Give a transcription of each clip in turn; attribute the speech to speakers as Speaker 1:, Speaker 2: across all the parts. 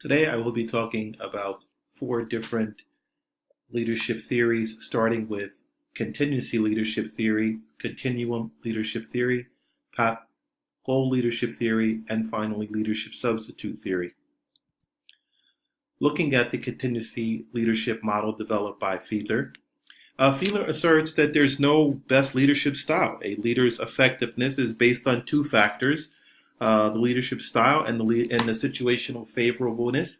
Speaker 1: Today I will be talking about four different leadership theories, starting with contingency leadership theory, continuum leadership theory, path goal leadership theory, and finally leadership substitute theory. Looking at the contingency leadership model developed by Fiedler, Fiedler asserts that there's no best leadership style. A leader's effectiveness is based on two factors, the leadership style and the situational favorableness.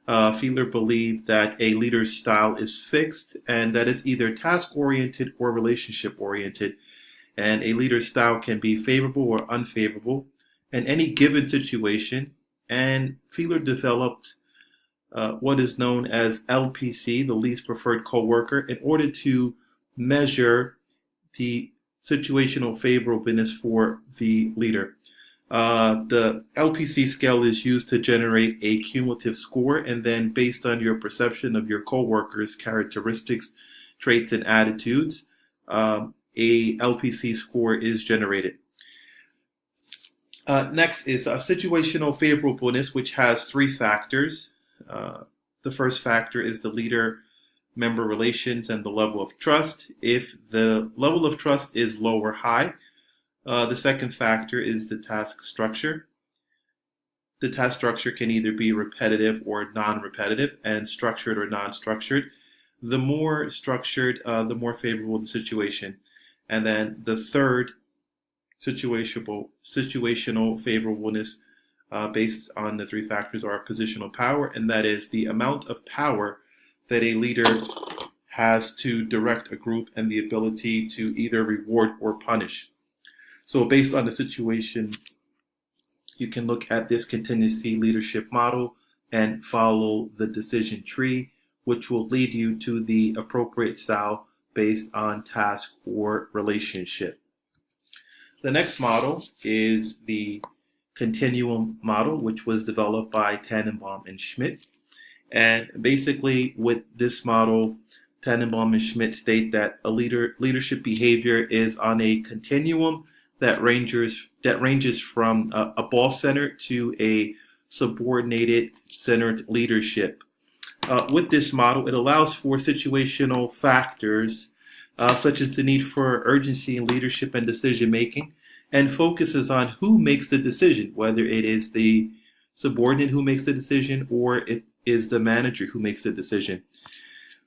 Speaker 1: Fiedler believed that a leader's style is fixed and that it's either task-oriented or relationship-oriented. And a leader's style can be favorable or unfavorable in any given situation. And Fiedler developed what is known as LPC, the least preferred coworker, in order to measure the situational favorableness for the leader. The LPC scale is used to generate a cumulative score, and then based on your perception of your coworkers' characteristics, traits, and attitudes, a LPC score is generated. Next is situational favorableness, which has three factors. The first factor is the leader-member relations and the level of trust. If the level of trust is low or high, the second factor is the task structure. The task structure can either be repetitive or non-repetitive, and structured or non-structured. The more structured, the more favorable the situation. And then the third situational favorableness based on the three factors are positional power, and that is the amount of power that a leader has to direct a group and the ability to either reward or punish. So based on the situation, you can look at this contingency leadership model and follow the decision tree, which will lead you to the appropriate style based on task or relationship. The next model is the continuum model, which was developed by Tannenbaum and Schmidt. And basically with this model, Tannenbaum and Schmidt state that a leadership behavior is on a continuum that ranges from a ball-centered to a subordinated-centered leadership. With this model, it allows for situational factors such as the need for urgency in leadership and decision-making, and focuses on who makes the decision, whether it is the subordinate who makes the decision or it is the manager who makes the decision.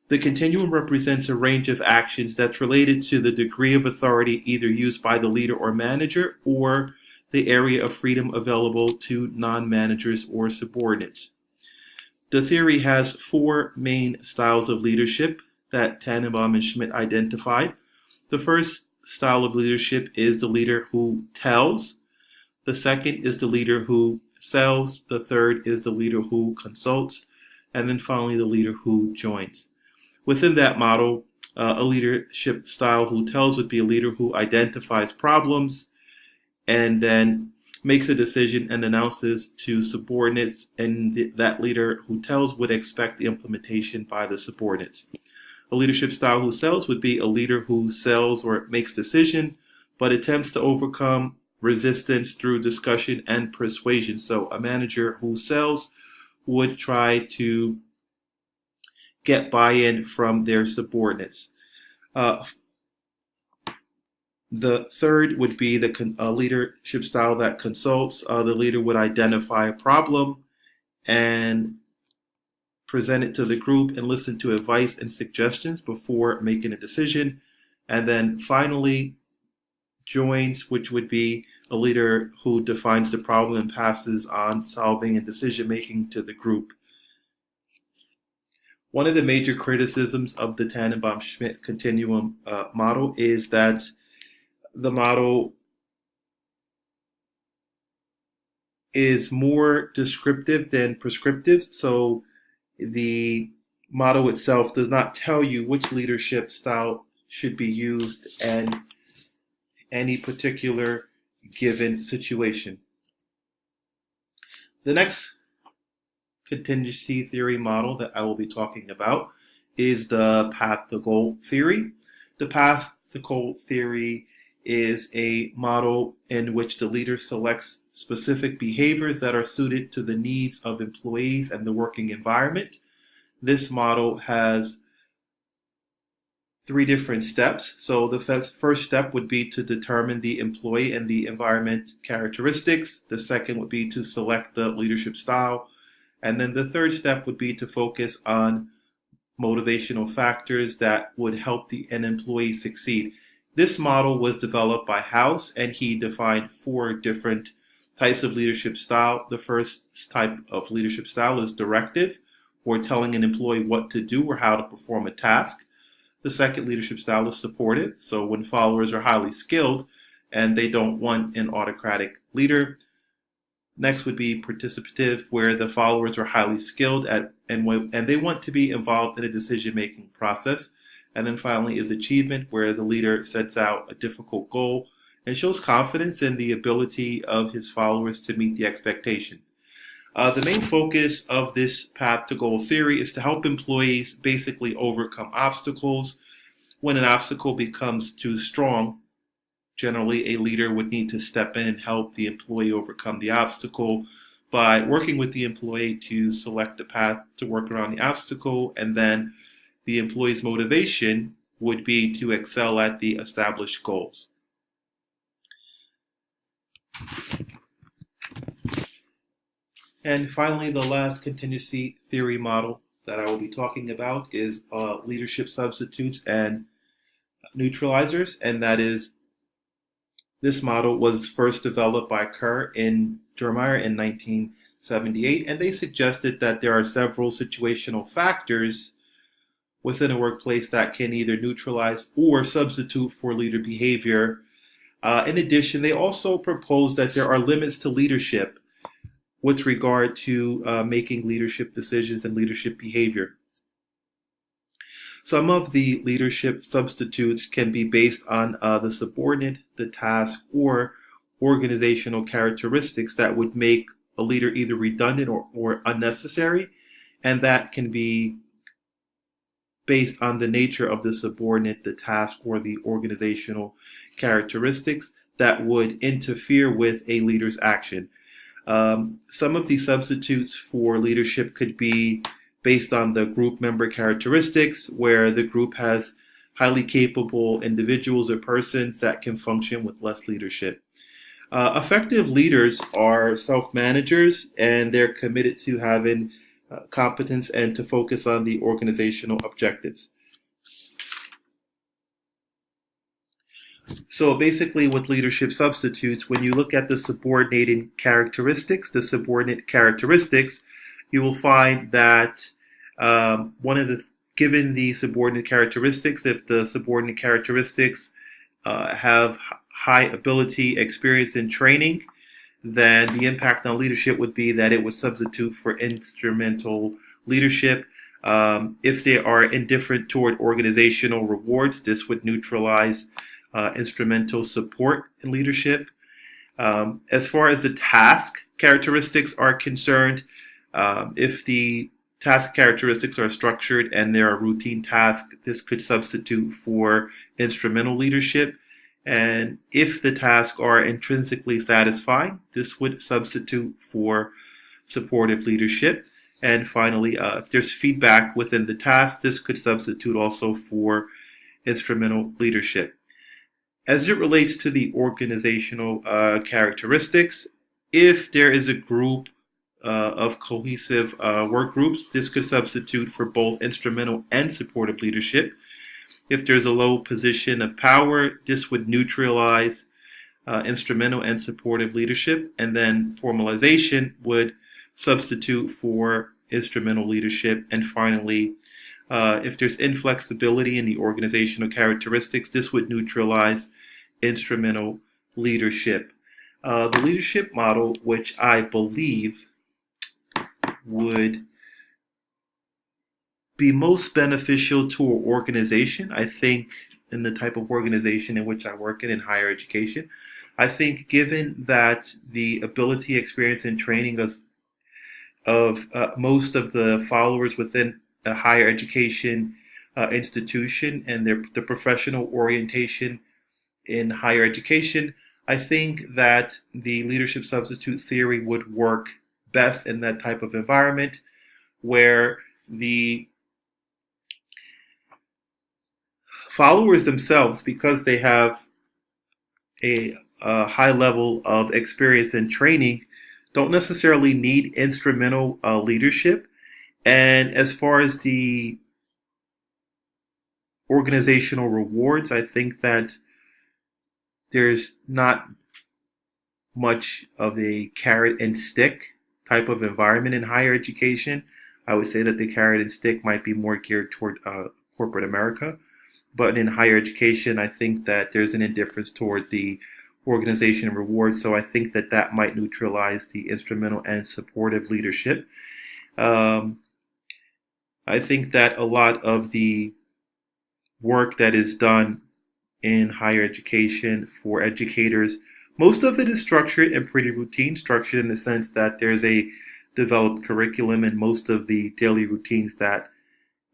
Speaker 1: The continuum represents a range of actions that's related to the degree of authority either used by the leader or manager, or the area of freedom available to non-managers or subordinates. The theory has four main styles of leadership that Tannenbaum and Schmidt identified. The first style of leadership is the leader who tells. The second is the leader who sells. The third is the leader who consults. And then finally, the leader who joins. Within that model, a leadership style who tells would be a leader who identifies problems and then makes a decision and announces to subordinates, and that leader who tells would expect the implementation by the subordinates. A leadership style who sells would be a leader who sells or makes decision, but attempts to overcome resistance through discussion and persuasion. So a manager who sells would try to get buy-in from their subordinates. The third would be the leadership style that consults. The leader would identify a problem and present it to the group and listen to advice and suggestions before making a decision. And then finally, joins, which would be a leader who defines the problem and passes on solving and decision-making to the group. One of the major criticisms of the Tannenbaum-Schmidt continuum model is that the model is more descriptive than prescriptive. So the model itself does not tell you which leadership style should be used in any particular given situation. The next contingency theory model that I will be talking about is the path to goal theory. The path to goal theory is a model in which the leader selects specific behaviors that are suited to the needs of employees and the working environment. This model has three different steps. So the first step would be to determine the employee and the environment characteristics. The second would be to select the leadership style. And then the third step would be to focus on motivational factors that would help an employee succeed. This model was developed by House, and he defined four different types of leadership style. The first type of leadership style is directive, or telling an employee what to do or how to perform a task. The second leadership style is supportive, so when followers are highly skilled and they don't want an autocratic leader. Next would be participative, where the followers are highly skilled and they want to be involved in a decision-making process. And then finally is achievement, where the leader sets out a difficult goal and shows confidence in the ability of his followers to meet the expectation. The main focus of this path to goal theory is to help employees basically overcome obstacles. When an obstacle becomes too strong, generally a leader would need to step in and help the employee overcome the obstacle by working with the employee to select the path to work around the obstacle, and then the employee's motivation would be to excel at the established goals. And finally, the last contingency theory model that I will be talking about is leadership substitutes and neutralizers, and that is, this model was first developed by Kerr and Durmeyer in 1978, and they suggested that there are several situational factors within a workplace that can either neutralize or substitute for leader behavior. In addition, they also proposed that there are limits to leadership with regard to making leadership decisions and leadership behavior. Some of the leadership substitutes can be based on the subordinate, the task, or organizational characteristics that would make a leader either redundant or unnecessary, and that can be based on the nature of the subordinate, the task, or the organizational characteristics that would interfere with a leader's action. Some of these substitutes for leadership could be based on the group member characteristics, where the group has highly capable individuals or persons that can function with less leadership. Effective leaders are self-managers, and they're committed to having competence and to focus on the organizational objectives. So basically with leadership substitutes, when you look at the subordinate characteristics, you will find that given the subordinate characteristics, if the subordinate characteristics have high ability, experience, and training, then the impact on leadership would be that it would substitute for instrumental leadership. If they are indifferent toward organizational rewards, this would neutralize instrumental support in leadership. As far as the task characteristics are concerned, if the task characteristics are structured and there are routine tasks, this could substitute for instrumental leadership. And if the tasks are intrinsically satisfying, this would substitute for supportive leadership. And finally, if there's feedback within the task, this could substitute also for instrumental leadership. As it relates to the organizational characteristics, if there is a group of cohesive work groups, this could substitute for both instrumental and supportive leadership. If there's a low position of power, this would neutralize instrumental and supportive leadership. And then formalization would substitute for instrumental leadership. And finally, if there's inflexibility in the organizational characteristics, this would neutralize instrumental leadership. The leadership model, which I believe would be most beneficial to an organization, I think in the type of organization in which I work in higher education, I think given that the ability, experience, and training of most of the followers within a higher education institution and the professional orientation in higher education, I think that the leadership substitute theory would work best in that type of environment where the followers themselves, because they have a high level of experience and training, don't necessarily need instrumental leadership. And as far as the organizational rewards, I think that there's not much of a carrot and stick type of environment in higher education. I would say that the carrot and stick might be more geared toward corporate America. But in higher education, I think that there's an indifference toward the organization and rewards. So I think that that might neutralize the instrumental and supportive leadership. Um, I think that a lot of the work that is done in higher education for educators, most of it is structured and pretty routine, structured in the sense that there's a developed curriculum and most of the daily routines that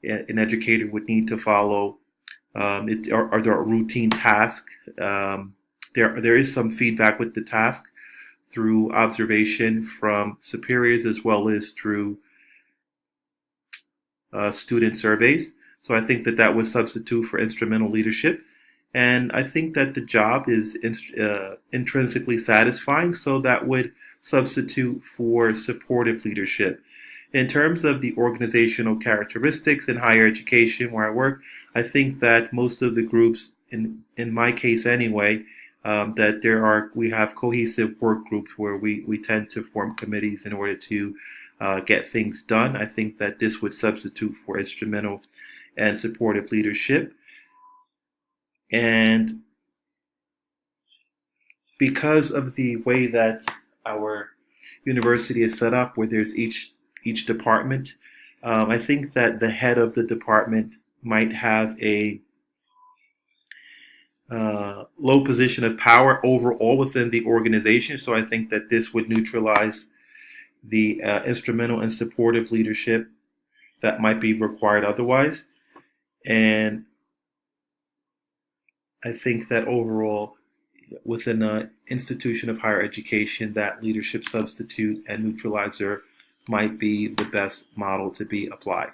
Speaker 1: an educator would need to follow. There are routine tasks. There is some feedback with the task through observation from superiors as well as through student surveys. So I think that that would substitute for instrumental leadership. And I think that the job is intrinsically satisfying, so that would substitute for supportive leadership. In terms of the organizational characteristics in higher education where I work, I think that most of the groups, in my case anyway, that we have cohesive work groups where we tend to form committees in order to get things done. I think that this would substitute for instrumental and supportive leadership. And because of the way that our university is set up, where there's each department, I think that the head of the department might have a low position of power overall within the organization. So I think that this would neutralize the instrumental and supportive leadership that might be required otherwise. And I think that overall, within an institution of higher education, that leadership substitute and neutralizer might be the best model to be applied.